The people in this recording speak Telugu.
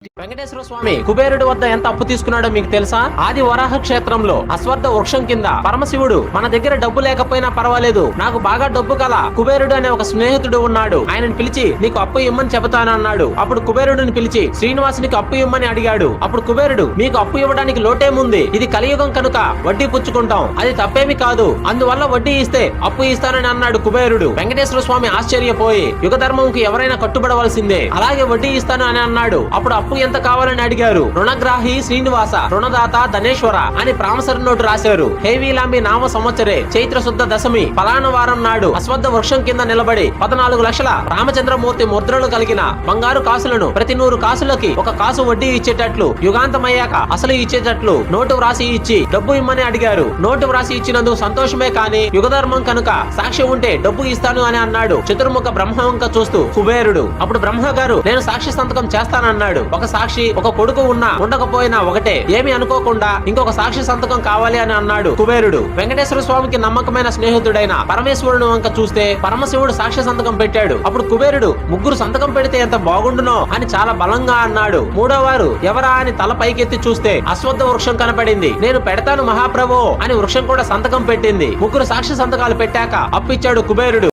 వెంకటేశ్వర స్వామి కుబేరుడి వద్ద ఎంత అప్పు తీసుకున్నాడో మీకు తెలుసా? ఆది వరాహ క్షేత్రంలో అశ్వత్థ వృక్షం కింద పరమశివుడు మన దగ్గర డబ్బు లేకపోయినా పర్వాలేదు, నాకు బాగా డబ్బు కల కుబేరుడు అనే ఒక స్నేహితుడు ఉన్నాడు, ఆయనను పిలిచి నీకు అప్పు ఇమ్మని చెబుతానన్నాడు. అప్పుడు కుబేరుడిని పిలిచి శ్రీనివాసునికి అప్పు ఇమ్మని అడిగాడు. అప్పుడు కుబేరుడు మీకు అప్పు ఇవ్వడానికి లోటేముంది, ఇది కలియుగం కనుక వడ్డీ పుచ్చుకుంటాం, అది తప్పేమి కాదు, అందువల్ల వడ్డీ ఇస్తే అప్పు ఇస్తానని అన్నాడు కుబేరుడు. వెంకటేశ్వర స్వామి ఆశ్చర్యపోయి యుగ ధర్మంకి ఎవరైనా కట్టుబడవలసిందే, అలాగే వడ్డీ ఇస్తాను అని అన్నాడు. అప్పుడు అప్పు ఎంత కావాలని అడిగారు. రుణగ్రాహి శ్రీనివాస, రుణదాత ధనేశ్వర అని ప్రామసరి నోటు రాశారు. హేవీలాంబి నామ సంవత్సరే చైత్ర శుద్ధ దశమి పలాన వారం నాడు అశ్వత్థ వృక్షం కింద నిలబడి 14 లక్షల రామచంద్రమూర్తి ముద్రలు కలిగిన బంగారు కాసులను ప్రతి 100 కాసులకి 1 కాసు వడ్డీ ఇచ్చేటట్లు, యుగాంతమయ్యాక అసలు ఇచ్చేటట్లు నోటు వ్రాసి ఇచ్చి డబ్బు ఇమ్మని అడిగారు. నోటు వ్రాసి ఇచ్చినందుకు సంతోషమే కాని యుగధర్మం కనుక సాక్షి ఉంటే డబ్బు ఇస్తాను అని అన్నాడు చతుర్ముఖ బ్రహ్మవంక చూస్తూ కుబేరుడు. అప్పుడు బ్రహ్మ గారు నేను సాక్షి సంతకం చేస్తానన్నాడు. ఒక సాక్షి ఒక కొడుకు ఉన్నా ఉండకపోయినా ఒకటే, ఏమి అనుకోకుండా ఇంకొక సాక్షి సంతకం కావాలి అని అన్నాడు కుబేరుడు. వెంకటేశ్వర స్వామికి నమ్మకమైన స్నేహితుడైన పరమేశ్వరుడు వంక చూస్తే పరమశివుడు సాక్షి సంతకం పెట్టాడు. అప్పుడు కుబేరుడు 3 సంతకం పెడితే ఎంత బాగుండునో అని చాలా బలంగా అన్నాడు. 3వ వారు ఎవరా అని తల పైకెత్తి చూస్తే అశ్వత్థ వృక్షం కనపడింది. నేను పెడతాను మహాప్రభో అని వృక్షం కూడా సంతకం పెట్టింది. 3 సాక్షి సంతకాలు పెట్టాక అప్పిచ్చాడు కుబేరుడు.